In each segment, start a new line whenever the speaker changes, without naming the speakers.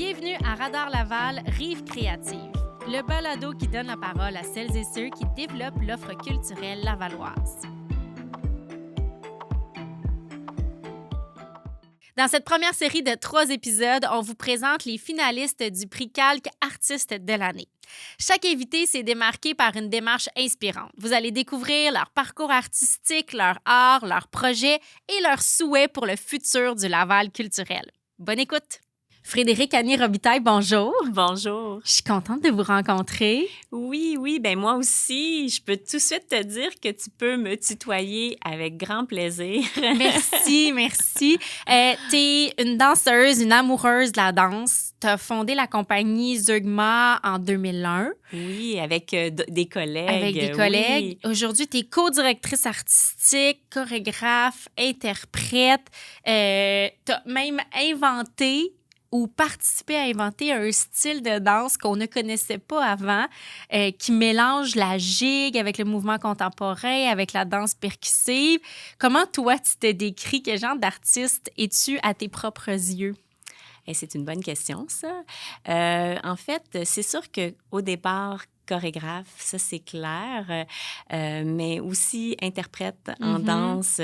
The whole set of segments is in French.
Bienvenue à Radar Laval, Rive créative, le balado qui donne la parole à celles et ceux qui développent l'offre culturelle lavalloise. Dans cette première série de 3 épisodes, on vous présente les finalistes du prix Calque Artiste de l'année. Chaque invité s'est démarqué par une démarche inspirante. Vous allez découvrir leur parcours artistique, leur art, leurs projets et leurs souhaits pour le futur du Laval culturel. Bonne écoute! Frédérique Annie Robitaille, bonjour.
Bonjour.
Je suis contente de vous rencontrer.
Oui, ben moi aussi, je peux tout de suite te dire que tu peux me tutoyer avec grand plaisir.
Merci. Tu es une danseuse, une amoureuse de la danse. Tu as fondé la compagnie Zeugma en 2001.
Oui, avec des collègues.
Avec des collègues.
Oui.
Aujourd'hui, tu es co-directrice artistique, chorégraphe, interprète. Tu as même inventé ou participer à inventer un style de danse qu'on ne connaissait pas avant, qui mélange la gigue avec le mouvement contemporain, avec la danse percussive. Comment, toi, tu te décris? Quel genre d'artiste es-tu à tes propres yeux?
Et c'est une bonne question, ça. En fait, c'est sûr qu'au départ, chorégraphe, ça c'est clair, mais aussi interprète en danse.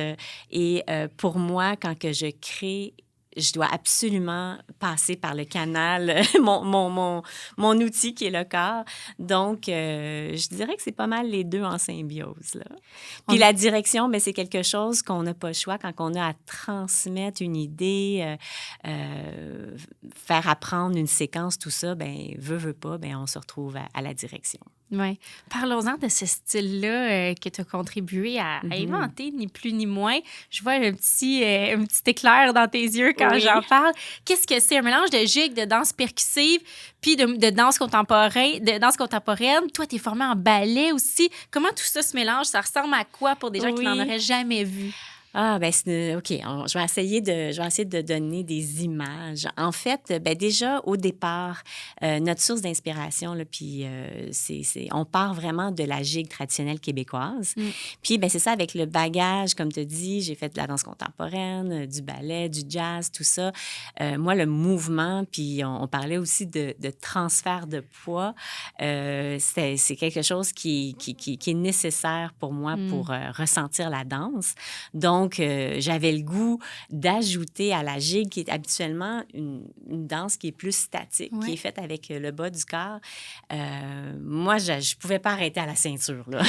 Et pour moi, quand que je crée, je dois absolument passer par le canal, mon outil qui est le corps. Donc, je dirais que c'est pas mal les deux en symbiose, là. Puis la direction, bien, c'est quelque chose qu'on n'a pas le choix quand on a à transmettre une idée, faire apprendre une séquence, tout ça, bien, veut pas, bien, on se retrouve à la direction.
Oui. Parlons-en de ce style-là que tu as contribué à inventer, ni plus ni moins. Je vois un petit éclair dans tes yeux quand j'en parle. Qu'est-ce que c'est? Un mélange de gigue, de danse percussive, puis de danse contemporaine. Toi, tu es formée en ballet aussi. Comment tout ça se mélange? Ça ressemble à quoi pour des gens qui n'en auraient jamais vu?
Ah, ben OK. Je vais essayer de donner des images. En fait, ben déjà, au départ, notre source d'inspiration, là, puis on part vraiment de la gigue traditionnelle québécoise. Puis, ben c'est ça, avec le bagage, comme tu dis, j'ai fait de la danse contemporaine, du ballet, du jazz, tout ça. Moi, le mouvement, puis on parlait aussi de transfert de poids. C'est quelque chose qui est nécessaire pour moi pour ressentir la danse. Donc, j'avais le goût d'ajouter à la gigue, qui est habituellement une danse qui est plus statique, qui est faite avec le bas du corps. Moi, je ne pouvais pas arrêter à la ceinture, là.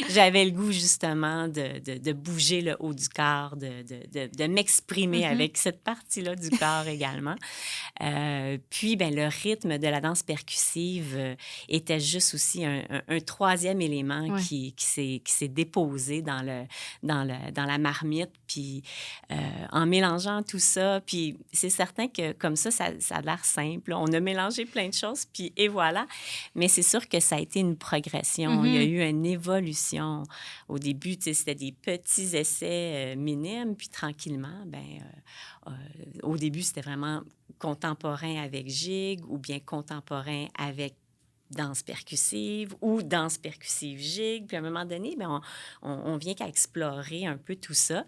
J'avais le goût, justement, de bouger le haut du corps, de m'exprimer avec cette partie-là du corps également. Puis, ben, le rythme de la danse percussive était juste aussi un troisième élément qui s'est déposé dans la marmite, puis en mélangeant tout ça, puis c'est certain que comme ça a l'air simple. On a mélangé plein de choses, puis et voilà. Mais c'est sûr que ça a été une progression. Il y a eu une évolution. Au début, tu sais, c'était des petits essais minimes, puis tranquillement, au début, c'était vraiment contemporain avec gigue ou bien contemporain avec danse percussive ou danse percussive gigue. Puis à un moment donné, bien, on vient qu'à explorer un peu tout ça.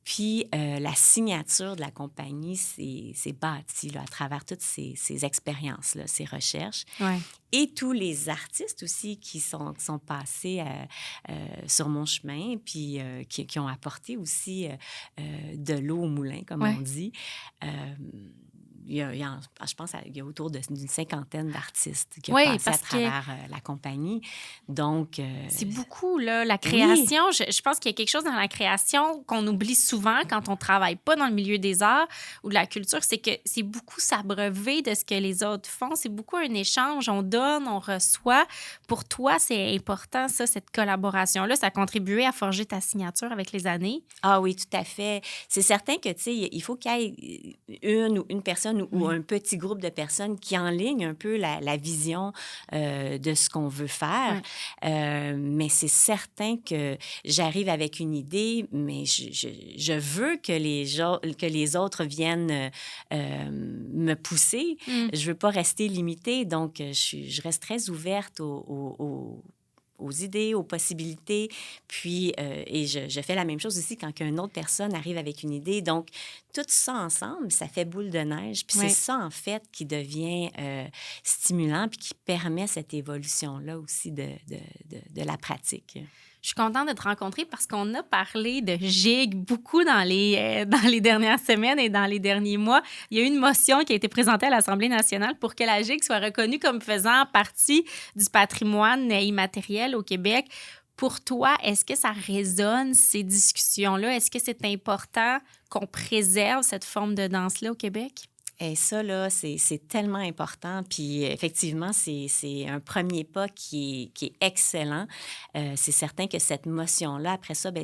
Puis la signature de la compagnie s'est bâtie là, à travers toutes ces expériences-là, ces recherches.
Ouais.
Et tous les artistes aussi qui sont passés sur mon chemin, puis qui ont apporté aussi de l'eau au moulin, comme on dit. Je pense qu'il y a autour d'une cinquantaine d'artistes qui ont passé à travers la compagnie. Donc...
c'est beaucoup, là, la création. Oui. Je pense qu'il y a quelque chose dans la création qu'on oublie souvent quand on ne travaille pas dans le milieu des arts ou de la culture, c'est que c'est beaucoup s'abreuver de ce que les autres font. C'est beaucoup un échange. On donne, on reçoit. Pour toi, c'est important, ça, cette collaboration-là. Ça a contribué à forger ta signature avec les années?
Ah oui, tout à fait. C'est certain que, tu sais, il faut qu'il y ait une personne ou un petit groupe de personnes qui enlignent un peu la vision de ce qu'on veut faire. Mais c'est certain que j'arrive avec une idée, mais je veux que les autres viennent me pousser. Je veux pas rester limitée, donc je reste très ouverte aux idées, aux possibilités. Puis, et je fais la même chose aussi quand une autre personne arrive avec une idée. Donc, tout ça ensemble, ça fait boule de neige. Puis
Ouais.
c'est ça, en fait, qui devient stimulant puis qui permet cette évolution-là aussi de la pratique.
Je suis contente de te rencontrer parce qu'on a parlé de gigue beaucoup dans les dernières semaines et dans les derniers mois. Il y a eu une motion qui a été présentée à l'Assemblée nationale pour que la gigue soit reconnue comme faisant partie du patrimoine immatériel au Québec. Pour toi, est-ce que ça résonne, ces discussions-là? Est-ce que c'est important qu'on préserve cette forme de danse-là au Québec?
Et ça, là, c'est tellement important. Puis, effectivement, c'est un premier pas qui est excellent. C'est certain que cette motion-là, après ça, ben,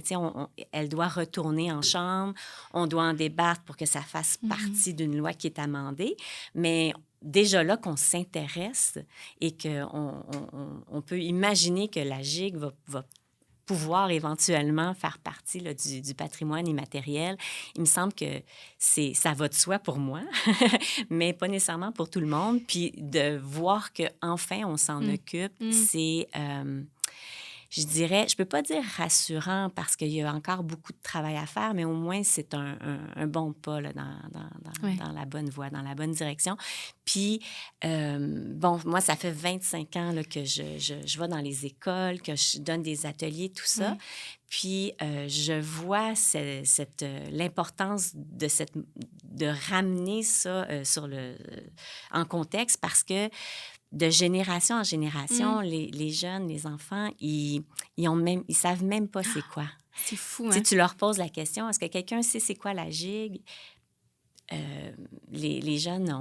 elle doit retourner en chambre. On doit en débattre pour que ça fasse partie d'une loi qui est amendée. Mais déjà là qu'on s'intéresse et qu'on peut imaginer que la gigue va pouvoir éventuellement faire partie là, du patrimoine immatériel. Il me semble que ça va de soi pour moi, mais pas nécessairement pour tout le monde. Puis de voir qu'enfin on s'en occupe, c'est... je dirais, je peux pas dire rassurant parce qu'il y a encore beaucoup de travail à faire, mais au moins c'est un bon pas là, dans la bonne voie, dans la bonne direction. Puis, bon, moi, ça fait 25 ans là, que je vais dans les écoles, que je donne des ateliers, tout ça. Puis, je vois l'importance de ramener ça en contexte parce que de génération en génération, les jeunes, les enfants, ils savent même pas c'est quoi.
C'est fou,
Tu leur poses la question, est-ce que quelqu'un sait c'est quoi la gigue? Les jeunes,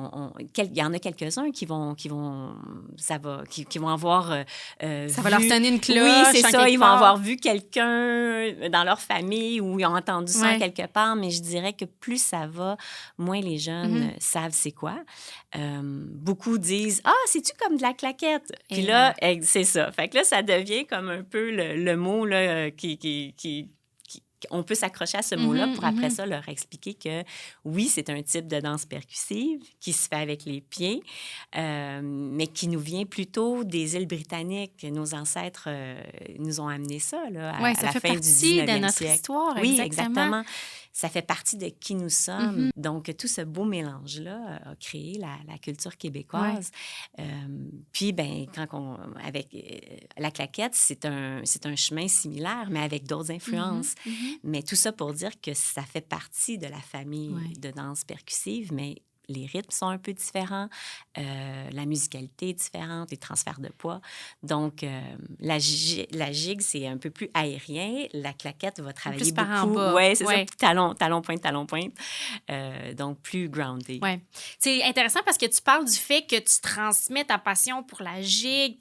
il y en a quelques-uns qui vont avoir
ça va leur sonner une cloche.
Oui, c'est ça. Ils vont avoir vu quelqu'un dans leur famille ou ils ont entendu ça quelque part. Mais je dirais que plus ça va, moins les jeunes savent c'est quoi. Beaucoup disent « Ah, c'est-tu comme de la claquette? » Puis là, c'est ça. Fait que là, ça devient comme un peu le mot là, on peut s'accrocher à ce mot-là pour après ça leur expliquer que oui, c'est un type de danse percussive qui se fait avec les pieds, mais qui nous vient plutôt des îles britanniques. Nos ancêtres nous ont amené ça là, à la fin du 19e siècle.
Ça fait partie de notre histoire,
oui, exactement. Ça fait partie de qui nous sommes. Donc, tout ce beau mélange-là a créé la culture québécoise. Puis, ben, avec la claquette, c'est un chemin similaire, mais avec d'autres influences. Mais tout ça pour dire que ça fait partie de la famille de danse percussive, mais les rythmes sont un peu différents, la musicalité est différente, les transferts de poids. Donc, la gigue, c'est un peu plus aérien. La claquette va travailler
plus
beaucoup.
Par en bas.
Oui, c'est ça. Talon, pointe. Donc, plus groundé.
Oui. C'est intéressant parce que tu parles du fait que tu transmets ta passion pour la gigue,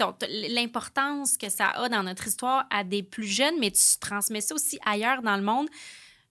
l'importance que ça a dans notre histoire à des plus jeunes, mais tu transmets ça aussi ailleurs dans le monde.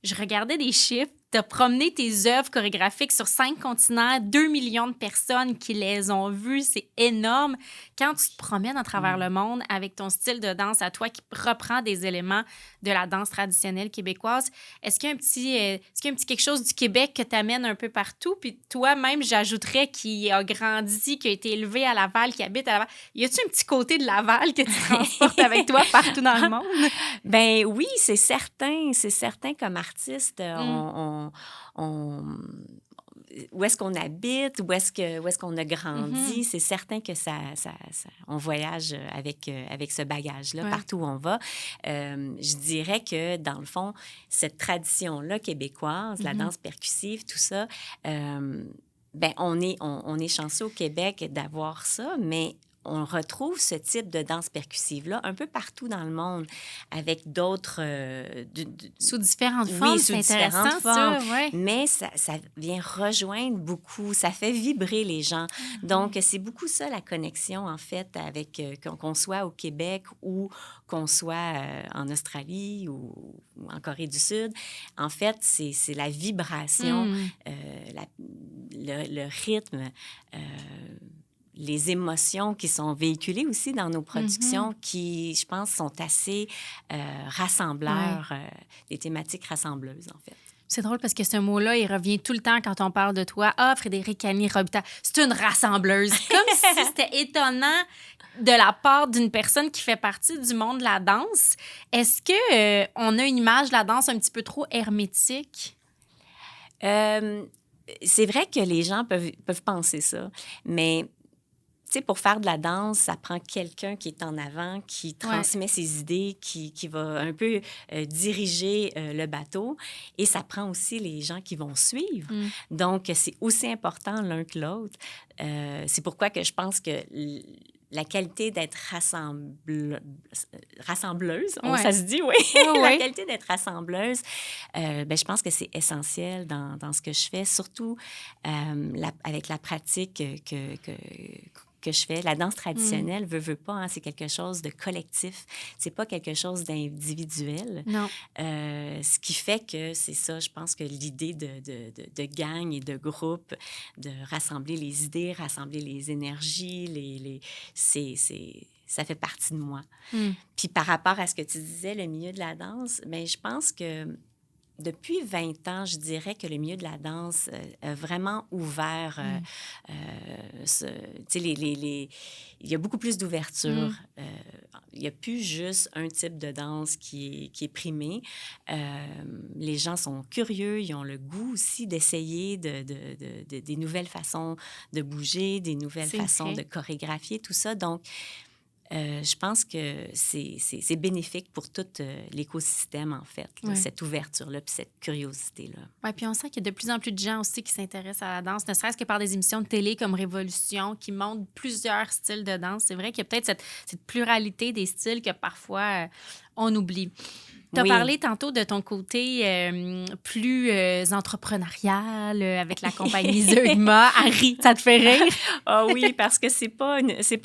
Je regardais des chiffres. Tu as promené tes œuvres chorégraphiques sur 5 continents, 2 millions de personnes qui les ont vues. C'est énorme. Quand tu te promènes à travers le monde avec ton style de danse à toi qui reprend des éléments de la danse traditionnelle québécoise, est-ce qu'il y a un petit quelque chose du Québec que tu amènes un peu partout? Puis toi-même, j'ajouterais qui a grandi, qui a été élevé à Laval, qui habite à Laval. Y a-tu un petit côté de Laval que tu transportes avec toi partout dans le monde?
Ben oui, c'est certain. C'est certain comme artiste, où est-ce qu'on habite, où est-ce qu'on a grandi, c'est certain que on voyage avec ce bagage-là partout où on va. Je dirais que, dans le fond, cette tradition-là québécoise, la danse percussive, tout ça, ben on est chanceux au Québec d'avoir ça, mais on retrouve ce type de danse percussive-là un peu partout dans le monde, avec d'autres...
sous différentes formes, c'est intéressant, ça, ouais.
Mais ça vient rejoindre beaucoup, ça fait vibrer les gens. Donc, c'est beaucoup ça, la connexion, en fait, avec qu'on soit au Québec ou qu'on soit en Australie ou en Corée du Sud. En fait, c'est la vibration, le rythme... les émotions qui sont véhiculées aussi dans nos productions qui, je pense, sont assez rassembleurs, des thématiques rassembleuses, en fait.
C'est drôle parce que ce mot-là, il revient tout le temps quand on parle de toi. Ah, Frédéric Annie Robitaille, c'est une rassembleuse. Comme si c'était étonnant de la part d'une personne qui fait partie du monde de la danse, est-ce que on a une image de la danse un petit peu trop hermétique?
C'est vrai que les gens peuvent penser ça, mais tu sais, pour faire de la danse, ça prend quelqu'un qui est en avant, qui transmet ses idées, qui va un peu diriger le bateau. Et ça prend aussi les gens qui vont suivre. Donc, c'est aussi important l'un que l'autre. C'est pourquoi que je pense que la qualité d'être rassembleuse, ça se dit, oui? La qualité d'être rassembleuse, je pense que c'est essentiel dans ce que je fais, surtout avec la pratique que je fais. La danse traditionnelle, veut pas, hein, c'est quelque chose de collectif. C'est pas quelque chose d'individuel.
Non.
Ce qui fait que c'est ça, je pense que l'idée de gang et de groupe, de rassembler les idées, rassembler les énergies, ça fait partie de moi. Puis par rapport à ce que tu disais, le milieu de la danse, bien, je pense que depuis 20 ans, je dirais que le milieu de la danse a vraiment ouvert. Tu sais, il y a beaucoup plus d'ouverture. Il n'y a plus juste un type de danse qui est primé. Les gens sont curieux, ils ont le goût aussi d'essayer des nouvelles façons de bouger, des nouvelles façons de chorégraphier, tout ça. Donc, je pense que c'est bénéfique pour tout l'écosystème, en fait, là, cette ouverture-là puis cette curiosité-là.
Oui, puis on sent qu'il y a de plus en plus de gens aussi qui s'intéressent à la danse, ne serait-ce que par des émissions de télé comme Révolution qui montrent plusieurs styles de danse. C'est vrai qu'il y a peut-être cette pluralité des styles que parfois on oublie. Tu as parlé tantôt de ton côté plus entrepreneurial avec la compagnie Zeugma. Harry, ça te fait rire?
Oui, parce que c'est pas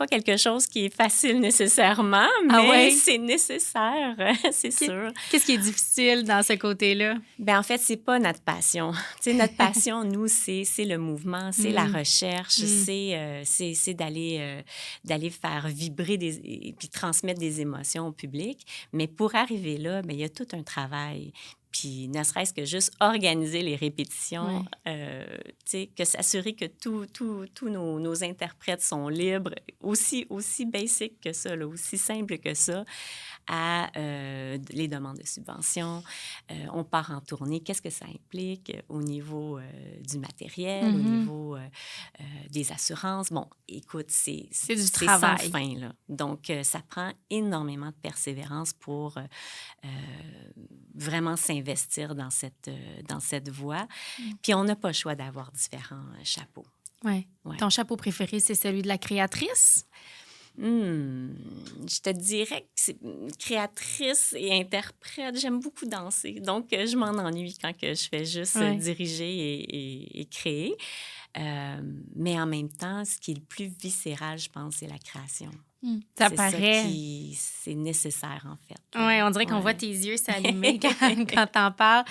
quelque chose qui est facile nécessairement, mais c'est nécessaire, c'est sûr.
Qu'est-ce qui est difficile dans ce côté-là?
Bien, en fait, c'est pas notre passion. Tu sais, notre passion, nous, c'est le mouvement, c'est la recherche, c'est d'aller faire vibrer et puis transmettre des émotions au public. Mais pour arriver là, bien, il y a tout un travail. Puis, ne serait-ce que juste organiser les répétitions, tu sais, que s'assurer que tous nos interprètes sont libres, aussi basic que ça, là, aussi simple que ça, à les demandes de subventions. On part en tournée. Qu'est-ce que ça implique au niveau du matériel, au niveau des assurances? Bon, écoute, c'est
du travail.
Sans fin, là. Donc, ça prend énormément de persévérance pour vraiment s'investir dans cette voie. Puis, on n'a pas le choix d'avoir différents chapeaux.
Oui. Ton chapeau préféré, c'est celui de la créatrice?
Je te dirais que c'est créatrice et interprète. J'aime beaucoup danser. Donc, je m'en ennuie quand que je fais juste diriger et créer. Mais en même temps, ce qui est le plus viscéral, je pense, c'est la création.
Ça paraît.
C'est nécessaire, en fait.
Oui, on dirait qu'on voit tes yeux s'allumer quand t'en parles.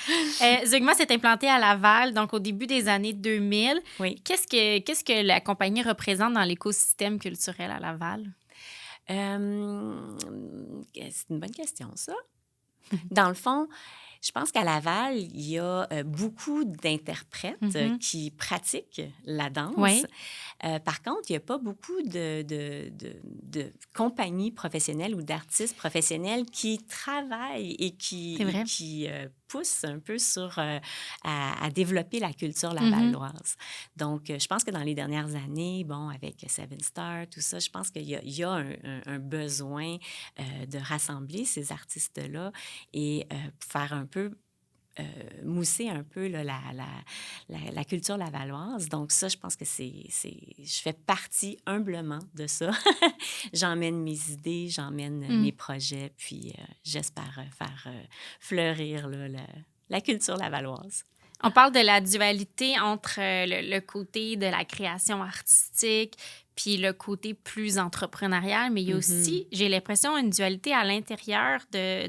Zeugma s'est implanté à Laval, donc au début des années 2000.
Oui.
Qu'est-ce que la compagnie représente dans l'écosystème culturel à Laval?
C'est une bonne question, ça. Dans le fond, je pense qu'à Laval, il y a beaucoup d'interprètes qui pratiquent la danse.
Oui.
Par contre, il n'y a pas beaucoup de compagnies professionnelles ou d'artistes professionnels qui travaillent et qui poussent un peu à développer la culture lavalloise. Donc, je pense que dans les dernières années, bon, avec Seven Star, tout ça, je pense qu'il y a un besoin de rassembler ces artistes-là et faire un peu mousser un peu là, la culture lavalloise. Donc ça, je pense que je fais partie humblement de ça. J'emmène mes idées, j'emmène mes projets, puis j'espère faire fleurir là, la culture lavalloise.
On parle de la dualité entre le côté de la création artistique puis le côté plus entrepreneurial, mais il y a aussi, j'ai l'impression, une dualité à l'intérieur de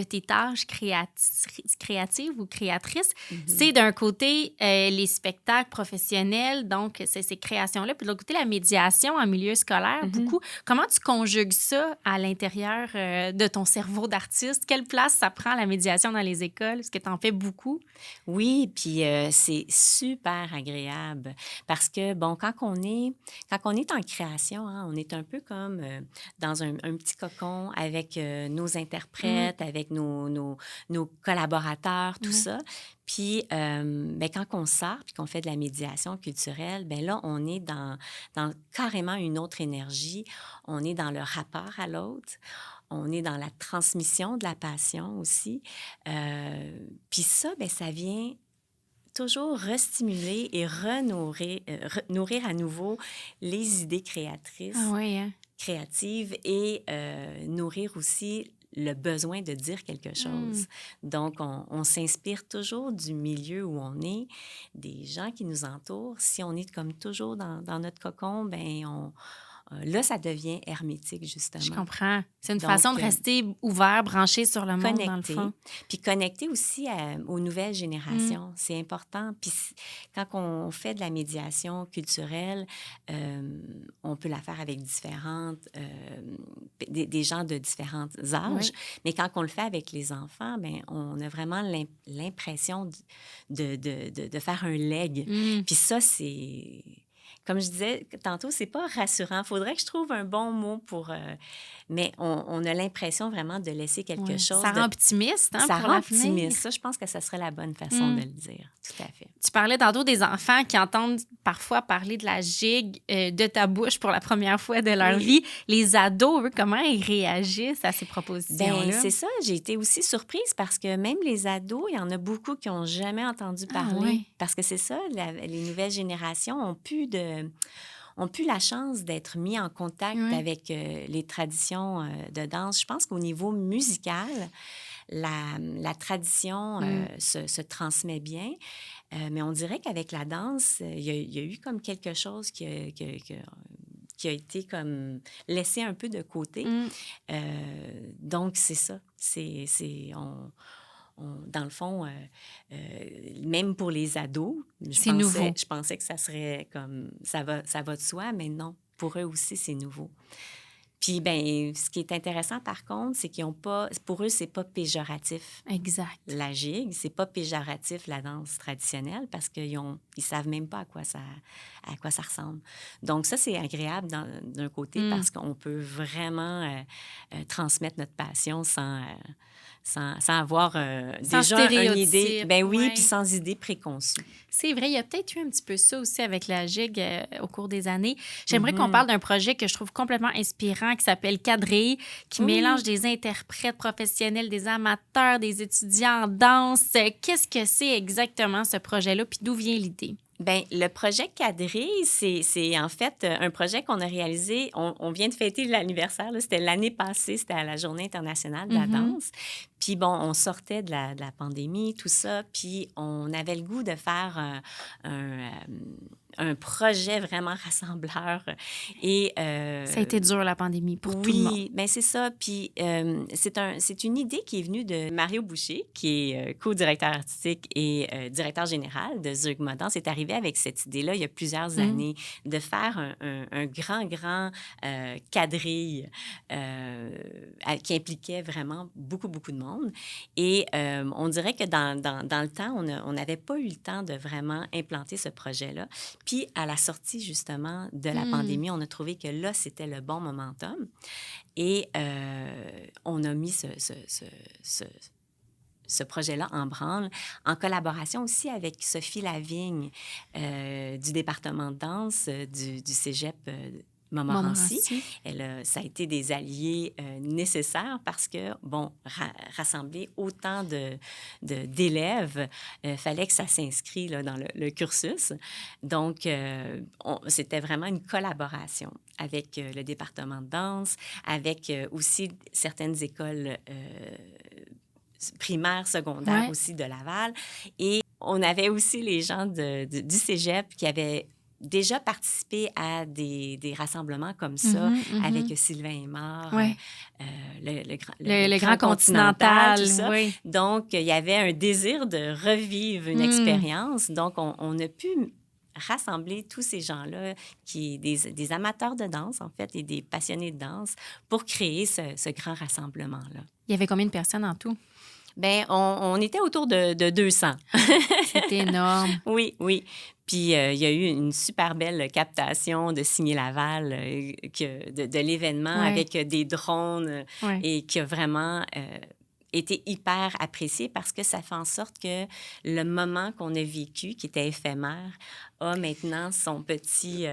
tes tâches créatives ou créatrices. C'est d'un côté les spectacles professionnels, donc ces créations-là, puis de l'autre côté la médiation en milieu scolaire, beaucoup. Comment tu conjugues ça à l'intérieur de ton cerveau d'artiste? Quelle place ça prend, la médiation dans les écoles? Est-ce que tu en fais beaucoup?
Oui, puis c'est super agréable parce que, bon, quand on est quand on est en création, hein, on est un peu comme dans un petit cocon avec nos interprètes, avec nos collaborateurs, tout ça. Puis, ben, quand on sort puis qu'on fait de la médiation culturelle, ben là, on est dans carrément une autre énergie. On est dans le rapport à l'autre. On est dans la transmission de la passion aussi. Puis ça, ben, ça vient toujours restimuler et nourrir à nouveau les idées créatrices,
Ah oui, hein?
créatives et nourrir aussi le besoin de dire quelque chose. Donc, on s'inspire toujours du milieu où on est, des gens qui nous entourent. Si on est comme toujours dans notre cocon, ben là, ça devient hermétique,
Je
justement.
comprends. C'est une
Donc,
façon de rester ouvert, branché sur le monde, dans le
connecter,
fond.
puis connecter aussi aux nouvelles générations. C'est important. Puis quand on fait de la médiation culturelle, on peut la faire avec des gens de différents âges. Mais quand on le fait avec les enfants, ben on a vraiment l'impression de faire un leg. Puis ça, c'est... Comme je disais tantôt, c'est pas rassurant. Il faudrait que je trouve un bon mot pour... mais on a l'impression vraiment de laisser quelque chose.
Ça rend optimiste, hein,
ça
pour
rend
l'avenir.
optimiste. Ça, je pense que ça serait la bonne façon de le dire. Tout à fait.
Tu parlais tantôt des enfants qui entendent parfois parler de la gigue de ta bouche pour la première fois de leur vie. Les ados, eux, comment ils réagissent à ces propositions-là?
Bien, c'est ça. J'ai été aussi surprise parce que même les ados, il y en a beaucoup qui n'ont jamais entendu parler. Parce que c'est ça, les nouvelles générations ont plus la chance d'être mis en contact avec les traditions de danse. Je pense qu'au niveau musical, la tradition se transmet bien, mais on dirait qu'avec la danse, il y a eu comme quelque chose qui a été comme laissé un peu de côté. Donc, c'est ça. Dans le fond, même pour les ados, je pensais que ça serait comme... Ça va de soi, mais non. Pour eux aussi, c'est nouveau. Puis, ben, ce qui est intéressant, par contre, c'est qu'ils n'ont pas... Pour eux, c'est pas péjoratif.
Exact.
La gigue, c'est pas péjoratif, la danse traditionnelle, parce qu'ils savent même pas à quoi ça ressemble. Donc, ça, c'est agréable d'un côté, parce qu'on peut vraiment transmettre notre passion sans avoir déjà une idée. Ben oui, puis sans idée préconçue.
C'est vrai, il y a peut-être eu un petit peu ça aussi avec la gigue au cours des années. J'aimerais qu'on parle d'un projet que je trouve complètement inspirant qui s'appelle Quadrille, qui mélange des interprètes professionnels, des amateurs, des étudiants en danse. Qu'est-ce que c'est exactement ce projet-là, puis d'où vient l'idée?
Bien, le projet Quadrille, c'est en fait un projet qu'on a réalisé. On vient de fêter l'anniversaire. C'était l'année passée, c'était à la Journée internationale de la danse. Puis bon, on sortait de la pandémie, tout ça, puis on avait le goût de faire un projet vraiment rassembleur. Et,
ça a été dur, la pandémie, pour tout le monde.
Oui, bien c'est ça. Puis c'est une idée qui est venue de Mario Boucher, qui est co-directeur artistique et directeur général de Zurgma Danse. C'est arrivé avec cette idée-là il y a plusieurs années, de faire un grand quadrille qui impliquait vraiment beaucoup de monde. Et on dirait que dans le temps, on n'avait pas eu le temps de vraiment implanter ce projet-là. Puis, à la sortie, justement, de la pandémie, on a trouvé que là, c'était le bon momentum. Et on a mis ce projet-là en branle, en collaboration aussi avec Sophie Lavigne du département de danse du cégep Montmorency. Ça a été des alliés nécessaires parce que, bon, rassembler autant d'élèves, fallait que ça s'inscrit dans le cursus. Donc, c'était vraiment une collaboration avec le département de danse, avec aussi certaines écoles primaires, secondaires aussi de Laval. Et on avait aussi les gens du cégep qui avaient déjà participé à des rassemblements comme ça avec Sylvain Aymar,
le Grand Continental,
tout ça. Donc, il y avait un désir de revivre une expérience. Donc, on a pu rassembler tous ces gens-là, des amateurs de danse, en fait, et des passionnés de danse, pour créer ce grand rassemblement-là.
Il y avait combien de personnes en tout?
Bien, on était autour de 200.
C'est énorme.
Oui. Puis, il y a eu une super belle captation de Signé Laval de l'événement
Ouais.
avec des drones
Ouais.
et qui a vraiment été hyper apprécié parce que ça fait en sorte que le moment qu'on a vécu, qui était éphémère, a maintenant son petit,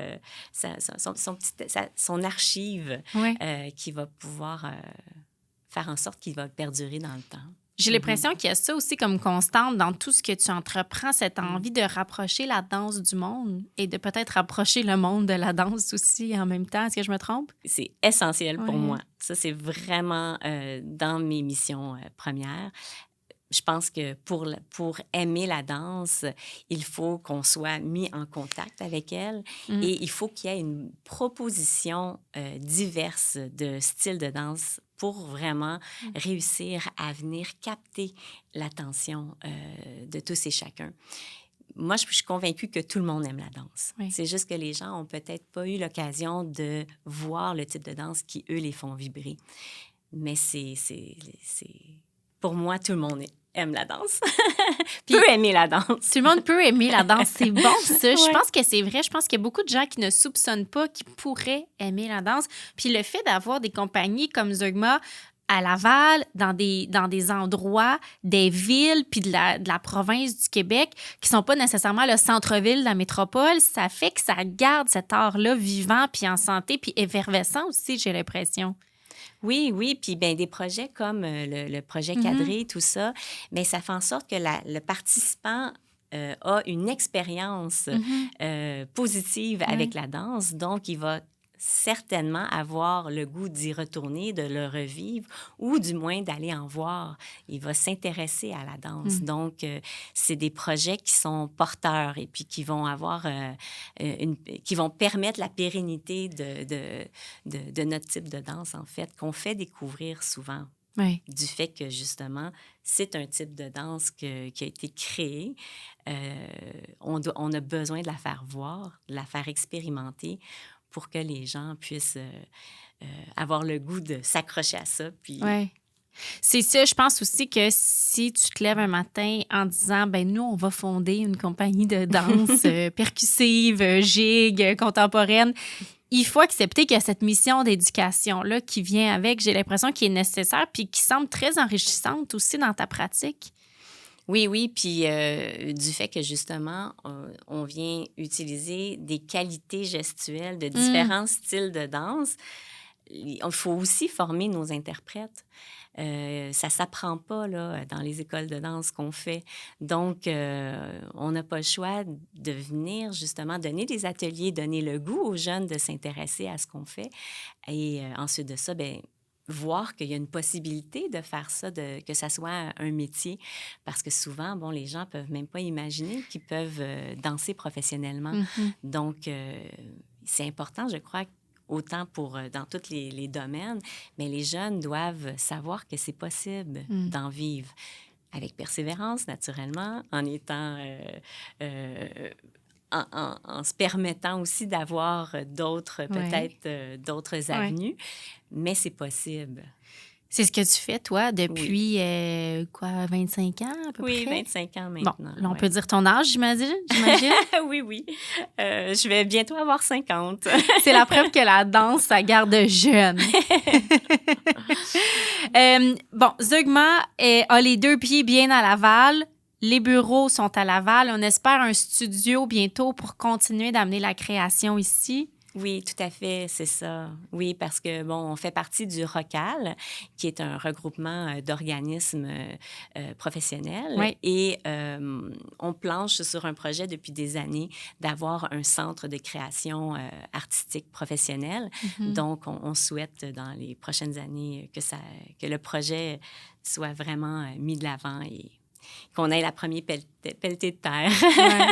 son archive
Ouais.
qui va pouvoir faire en sorte qu'il va perdurer dans le temps.
J'ai l'impression qu'il y a ça aussi comme constante dans tout ce que tu entreprends, cette envie de rapprocher la danse du monde et de peut-être rapprocher le monde de la danse aussi en même temps. Est-ce que je me trompe?
C'est essentiel pour
Ouais.
moi. Ça, c'est vraiment dans mes missions premières. Je pense que pour aimer la danse, il faut qu'on soit mis en contact avec elle et il faut qu'il y ait une proposition diverse de styles de danse pour vraiment réussir à venir capter l'attention de tous et chacun. Moi, je suis convaincue que tout le monde aime la danse.
Oui.
C'est juste que les gens n'ont peut-être pas eu l'occasion de voir le type de danse qui, eux, les font vibrer. Mais pour moi, tout le monde aime la danse. Peut aimer la danse.
Tout le monde peut aimer la danse. C'est bon, ça.
Ouais.
Je pense que c'est vrai. Je pense qu'il y a beaucoup de gens qui ne soupçonnent pas qu'ils pourraient aimer la danse. Puis le fait d'avoir des compagnies comme Zeugma à Laval, dans des endroits, des villes, puis de la province du Québec, qui sont pas nécessairement le centre-ville de la métropole, ça fait que ça garde cet art-là vivant, puis en santé, puis effervescent aussi, j'ai l'impression.
Oui, oui. Puis bien, des projets comme le projet cadré, tout ça, bien, ça fait en sorte que le participant a une expérience positive avec la danse. Donc, il va certainement avoir le goût d'y retourner, de le revivre ou du moins d'aller en voir. Il va s'intéresser à la danse. Donc, c'est des projets qui sont porteurs et puis qui vont avoir qui vont permettre la pérennité de notre type de danse, en fait, qu'on fait découvrir souvent.
Oui.
Du fait que, justement, c'est un type de danse qui a été créé. On a besoin de la faire voir, de la faire expérimenter pour que les gens puissent avoir le goût de s'accrocher à ça. Puis...
Ouais. C'est ça, je pense aussi que si tu te lèves un matin en disant, ben nous, on va fonder une compagnie de danse percussive, gigue, contemporaine, il faut accepter qu'il y a cette mission d'éducation-là qui vient avec, j'ai l'impression, qui est nécessaire puis qui semble très enrichissante aussi dans ta pratique.
Oui, oui, puis du fait que, justement, on vient utiliser des qualités gestuelles de différents styles de danse, il faut aussi former nos interprètes. Ça ne s'apprend pas là, dans les écoles de danse qu'on fait. Donc, on n'a pas le choix de venir justement donner des ateliers, donner le goût aux jeunes de s'intéresser à ce qu'on fait. Et ensuite de ça, bien, voir qu'il y a une possibilité de faire ça, que ça soit un métier. Parce que souvent, bon, les gens ne peuvent même pas imaginer qu'ils peuvent danser professionnellement. Donc, c'est important, je crois, autant dans tous les domaines, mais les jeunes doivent savoir que c'est possible d'en vivre avec persévérance, naturellement, en étant... en se permettant aussi d'avoir d'autres, peut-être, d'autres avenues, mais c'est possible.
C'est ce que tu fais, toi, depuis, 25 ans à peu près?
Oui, 25 ans maintenant.
Bon, là, on peut dire ton âge, j'imagine?
Oui, oui. Je vais bientôt avoir 50.
C'est la preuve que la danse, ça garde jeune. Bon, Zeugma a les 2 pieds bien à Laval. Les bureaux sont à Laval. On espère un studio bientôt pour continuer d'amener la création ici.
Oui, tout à fait, c'est ça. Oui, parce que, bon, on fait partie du ROCAL, qui est un regroupement d'organismes professionnels.
Oui.
Et on planche sur un projet depuis des années d'avoir un centre de création artistique professionnelle. Donc, on souhaite, dans les prochaines années, que le projet soit vraiment mis de l'avant et qu'on ait la première pelletée de terre.
Ouais.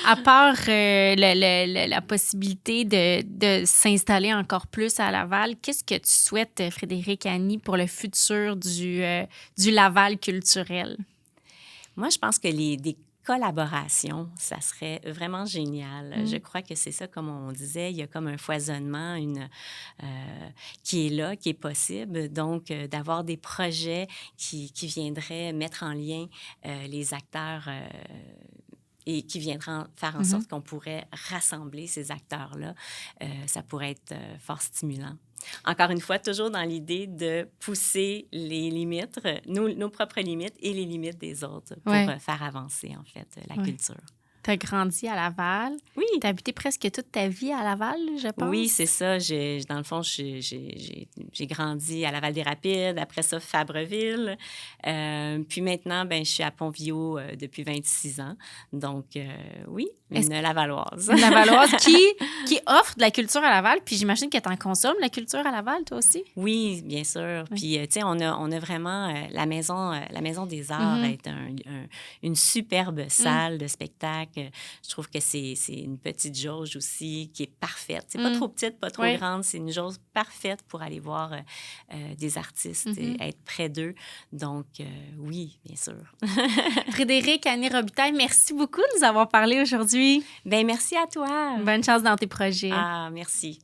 À part la possibilité de s'installer encore plus à Laval, qu'est-ce que tu souhaites, Frédérique Annie, pour le futur du Laval culturel?
Moi, je pense que des collaborations, ça serait vraiment génial. Je crois que c'est ça, comme on disait, il y a comme un foisonnement qui est là, qui est possible. Donc, d'avoir des projets qui viendraient mettre en lien les acteurs et qui viendra faire en sorte qu'on pourrait rassembler ces acteurs-là. Ça pourrait être fort stimulant. Encore une fois, toujours dans l'idée de pousser les limites, nos propres limites et les limites des autres pour faire avancer, en fait, la culture.
Tu as grandi à Laval.
Oui.
Tu as habité presque toute ta vie à Laval, je pense.
Oui, c'est ça. Dans le fond, j'ai grandi à Laval-des-Rapides, après ça, Fabreville. Puis maintenant, ben, je suis à Pont-Viaud depuis 26 ans. Donc, oui, une Lavalloise.
Une Lavalloise qui offre de la culture à Laval. Puis j'imagine que tu en consommes, la culture à Laval, toi aussi?
Oui, bien sûr. Oui. Puis, tu sais, on a vraiment... la Maison des Arts est une superbe salle de spectacle. Je trouve que c'est une petite jauge aussi qui est parfaite. C'est pas trop petite, pas trop grande. C'est une jauge parfaite pour aller voir des artistes et être près d'eux. Donc, oui, bien sûr.
Frédérique Annie Robitaille, merci beaucoup de nous avoir parlé aujourd'hui.
Bien, merci à toi.
Bonne chance dans tes projets.
Ah, merci.